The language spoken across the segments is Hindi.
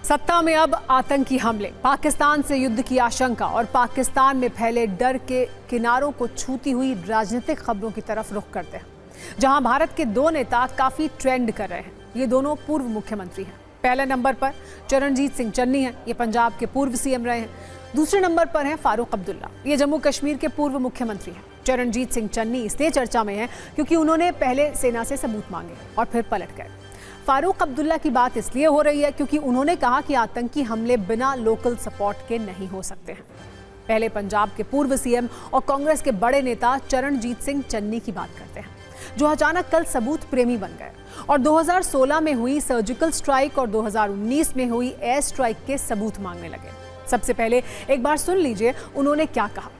सत्ता में अब आतंकी हमले, पाकिस्तान से युद्ध की आशंका और पाकिस्तान में फैले डर के किनारों को छूती हुई राजनीतिक खबरों की तरफ रुख करते हैं, जहां भारत के दो नेता काफी ट्रेंड कर रहे हैं। ये दोनों पूर्व मुख्यमंत्री हैं। पहले नंबर पर चरणजीत सिंह चन्नी हैं, ये पंजाब के पूर्व सीएम रहे हैं। दूसरे नंबर पर हैं फारूक अब्दुल्ला, ये जम्मू कश्मीर के पूर्व मुख्यमंत्री हैं। चरणजीत सिंह चन्नी इसलिए चर्चा में हैं क्योंकि उन्होंने पहले सेना से सबूत मांगे और फिर पलट गए। फारूक अब्दुल्ला की बात इसलिए हो रही है क्योंकि उन्होंने कहा कि आतंकी हमले बिना लोकल सपोर्ट के नहीं हो सकते हैं। पहले पंजाब के पूर्व सीएम और कांग्रेस के बड़े नेता चरणजीत सिंह चन्नी की बात करते हैं, जो अचानक कल सबूत प्रेमी बन गए और 2016 में हुई सर्जिकल स्ट्राइक और 2019 में हुई एयर स्ट्राइक के सबूत मांगने लगे। सबसे पहले एक बार सुन लीजिए उन्होंने क्या कहा।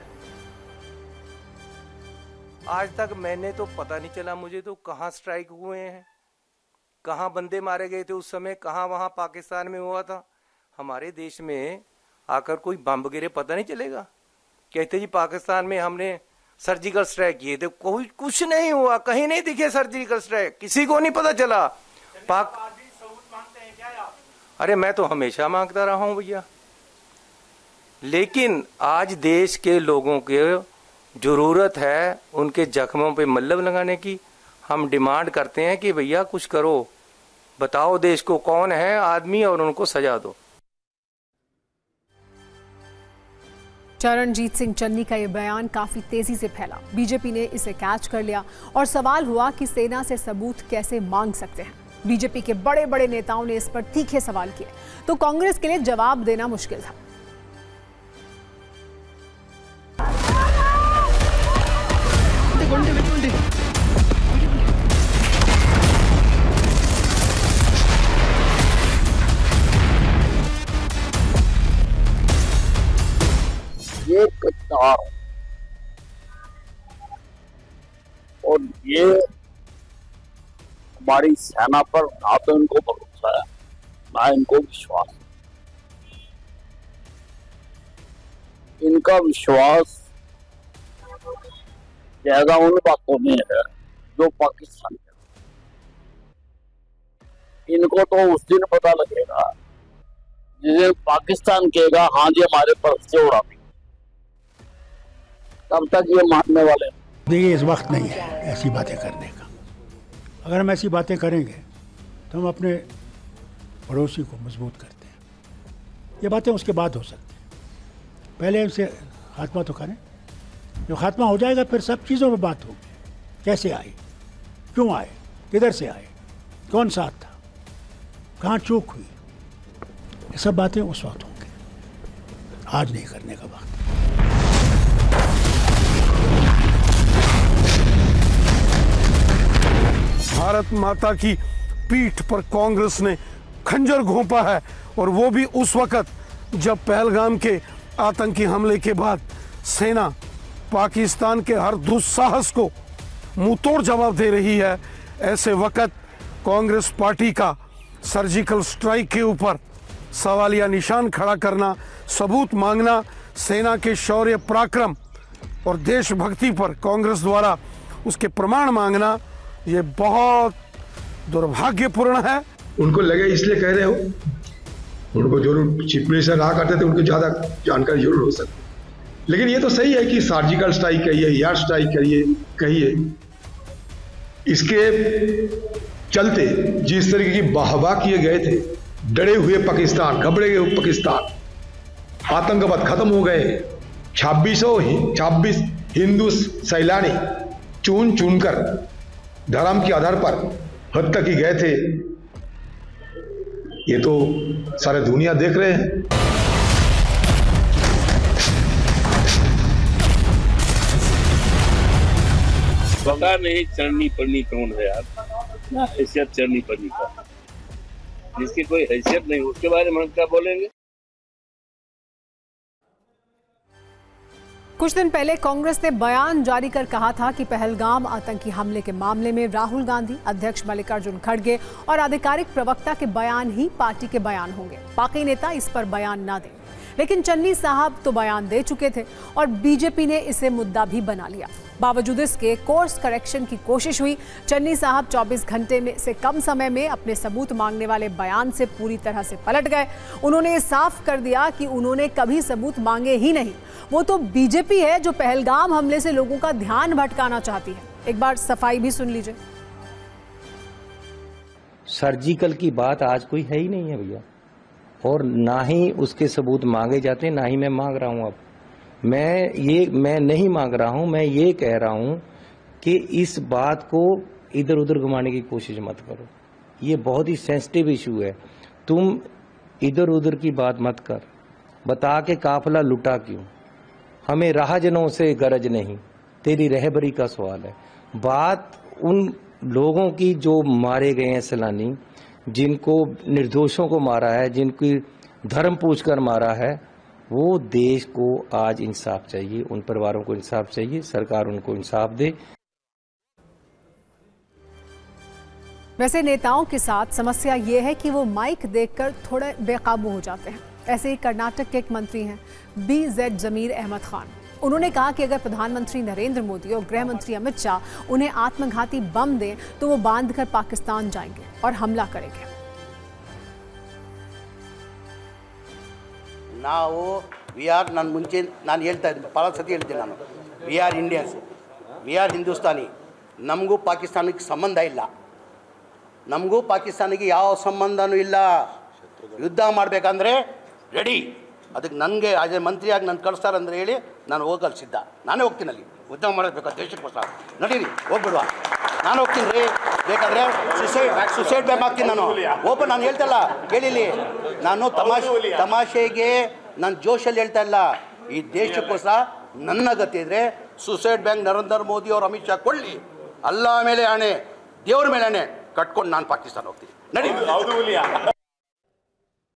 आज तक मैंने तो पता नहीं चला मुझे तो कहां स्ट्राइक हुए हैं, कहां बंदे मारे गए थे उस समय, कहां वहां पाकिस्तान में हुआ था। हमारे देश में आकर कोई बम गिरे पता नहीं चलेगा। कहते जी पाकिस्तान में हमने सर्जिकल स्ट्राइक किए थे, कोई कुछ नहीं हुआ, कहीं नहीं दिखे सर्जिकल स्ट्राइक, किसी को नहीं पता चला। अरे मैं तो हमेशा मांगता रहा हूं भैया, लेकिन आज देश के लोगों के जरूरत है उनके जख्मों पे मल्लम लगाने की। हम डिमांड करते हैं कि भैया कुछ करो, बताओ देश को कौन है आदमी और उनको सजा दो। चरणजीत सिंह चन्नी का यह बयान काफी तेजी से फैला। बीजेपी ने इसे कैच कर लिया और सवाल हुआ कि सेना से सबूत कैसे मांग सकते हैं। बीजेपी के बड़े बड़े नेताओं ने इस पर तीखे सवाल किए, तो कांग्रेस के लिए जवाब देना मुश्किल था। ये गद्दार और ये हमारी सेना पर ना तो इनको भरोसा है ना इनको विश्वास। इनका विश्वास ज्यादा उन बातों में है जो पाकिस्तान है। इनको तो उस दिन पता लगेगा जिसे पाकिस्तान कहेगा हाँ जी हमारे पर से उड़ा, तब तक ये मानने वाले। देखिए इस वक्त नहीं है ऐसी बातें करने का। अगर हम ऐसी बातें करेंगे तो हम अपने पड़ोसी को मजबूत करते हैं। ये बातें उसके बाद हो सकती हैं, पहले उनसे खात्मा तो करें। जब खात्मा हो जाएगा फिर सब चीज़ों में बात होगी। कैसे आए, क्यों आए, किधर से आए, कौन साथ था, कहाँ चूक हुई, ये सब बातें उस वक्त होंगी, आज नहीं करने का वक्त। भारत माता की पीठ पर कांग्रेस ने खंजर घोंपा है, और वो भी उस वक्त जब पहलगाम के आतंकी हमले के बाद सेना पाकिस्तान के हर दुस्साहस को मुंहतोड़ जवाब दे रही है। ऐसे वक्त कांग्रेस पार्टी का सर्जिकल स्ट्राइक के ऊपर सवालिया निशान खड़ा करना, सबूत मांगना, सेना के शौर्य पराक्रम और देशभक्ति पर कांग्रेस द्वारा उसके प्रमाण मांगना, ये बहुत दुर्भाग्यपूर्ण है। उनको लगे इसलिए कह रहे हो, उनको जरूर चीफ मिनिस्टर रहा करते थे, उनको ज्यादा जानकारी जरूर हो सकती, लेकिन ये तो सही है कि सर्जिकल स्ट्राइक कहिए, एयर स्ट्राइक कहिए, इसके चलते जिस तरीके की वाहवाह किए गए थे, डरे हुए पाकिस्तान, घबरे हुए पाकिस्तान, आतंकवाद खत्म हो गए। 26 हिंदू सैलानी चुन चुनकर धर्म के आधार पर हत्या की गए थे, ये तो सारे दुनिया देख रहे हैं। पता नहीं चरनी पढ़नी कौन है यार, ना हैसियत चरनी पढ़नी का, जिसकी कोई हैसियत नहीं उसके बारे में हम क्या बोलेंगे। कुछ दिन पहले कांग्रेस ने बयान जारी कर कहा था कि पहलगाम आतंकी हमले के मामले में राहुल गांधी, अध्यक्ष मल्लिकार्जुन खड़गे और आधिकारिक प्रवक्ता के बयान ही पार्टी के बयान होंगे, बाकी नेता इस पर बयान ना दें। लेकिन चन्नी साहब तो बयान दे चुके थे और बीजेपी ने इसे मुद्दा भी बना लिया। बावजूद इसके कोर्स करेक्शन की कोशिश हुई। चन्नी साहब 24 घंटे में से कम समय में अपने सबूत मांगने वाले बयान से पूरी तरह से पलट गए। उन्होंने साफ कर दिया कि उन्होंने कभी सबूत मांगे ही नहीं। वो तो बीजेपी है जो पहलगाम हमले से लोगों का ध्यान भटकाना चाहती है। एक बार सफाई भी सुन लीजिए। सर्जिकल की बात आज कोई है ही नहीं है भैया, और ना ही उसके सबूत मांगे जाते, ना ही मैं मांग रहा हूं। अब मैं नहीं मांग रहा हूं, मैं ये कह रहा हूं कि इस बात को इधर उधर घुमाने की कोशिश मत करो। ये बहुत ही सेंसिटिव इशू है। तुम इधर उधर की बात मत कर, बता के काफिला लुटा क्यों। हमें राहजनों से गरज नहीं, तेरी रहबरी का सवाल है। बात उन लोगों की जो मारे गए हैं सैलानी, जिनको निर्दोषों को मारा है, जिनकी धर्म पूछकर मारा है, वो देश को आज इंसाफ चाहिए, उन परिवारों को इंसाफ चाहिए, सरकार उनको इंसाफ दे। वैसे नेताओं के साथ समस्या ये है कि वो माइक देखकर थोड़े बेकाबू हो जाते हैं। ऐसे ही कर्नाटक के एक मंत्री हैं BZ जमीर अहमद खान। उन्होंने कहा कि अगर प्रधानमंत्री नरेंद्र मोदी और गृह मंत्री अमित शाह उन्हें आत्मघाती बम दें तो वो बांधकर पाकिस्तान जाएंगे और हमला करेंगे। ನಾವು ವಿ ಆರ್ ನಾನು ಮುಂಚೆ ನಾನು ಹೇಳ್ತಾ ಇದ್ದೀನಿ, ಭಾಳ ಸತಿ ಹೇಳ್ತೀನಿ ನಾನು, we are Indians, we are Hindustani. ನಮಗೂ ಪಾಕಿಸ್ತಾನಕ್ಕೆ ಸಂಬಂಧ ಇಲ್ಲ, ನಮಗೂ ಪಾಕಿಸ್ತಾನಿಗೆ ಯಾವ ಸಂಬಂಧನೂ ಇಲ್ಲ. ಯುದ್ಧ ಮಾಡಬೇಕಂದ್ರೆ ರೆಡಿ. ಅದಕ್ಕೆ ನನಗೆ ಆಸ್ ಎ ಮಂತ್ರಿಯಾಗಿ ನಾನು ಕಳಿಸ್ತಾರಂದ್ರೆ ಹೇಳಿ ನಾನು ಹೋಗಲು ಸಿದ್ಧ. ನಾನೇ ಹೋಗ್ತೀನಿ ಅಲ್ಲಿ ಯುದ್ಧ ಮಾಡಬೇಕು ದೇಶಕ್ಕೋಸ್ಕರ. ನಡೀರಿ ಹೋಗ್ಬಿಡುವ, ನಾನು ಹೋಗ್ತೀನಿ ರೀ. ಬೇಕಾದರೆ ಸುಸೈಡ್ ಬ್ಯಾಮ್ ಹಾಕ್ತೀನಿ ನಾನು. ಓಪನ್ ನಾನು ಹೇಳ್ತಲ್ಲ ಕೇಳಿಲಿ, ನಾನು ತಮಾಷೆಗೆ ನಾನು ಜೋಶಲ್ಲಿ ಹೇಳ್ತಾ ಇಲ್ಲ. ಈ ದೇಶಕ್ಕೋಸ್ಕರ ನನ್ನ ಗತಿ ಇದ್ದರೆ ಸುಸೈಡ್ ಬ್ಯಾಂಕ್ ನರೇಂದ್ರ ಮೋದಿ ಅವರು ಅಮಿತ್ ಶಾ ಕೊಳ್ಳಿ, ಅಲ್ಲ ಮೇಲೆ ಆಣೆ, ದೇವ್ರ ಮೇಲೆ ಆಣೆ ಕಟ್ಕೊಂಡು ನಾನು ಪಾಕಿಸ್ತಾನ ಹೋಗ್ತೀನಿ. ನಡೀರಿ.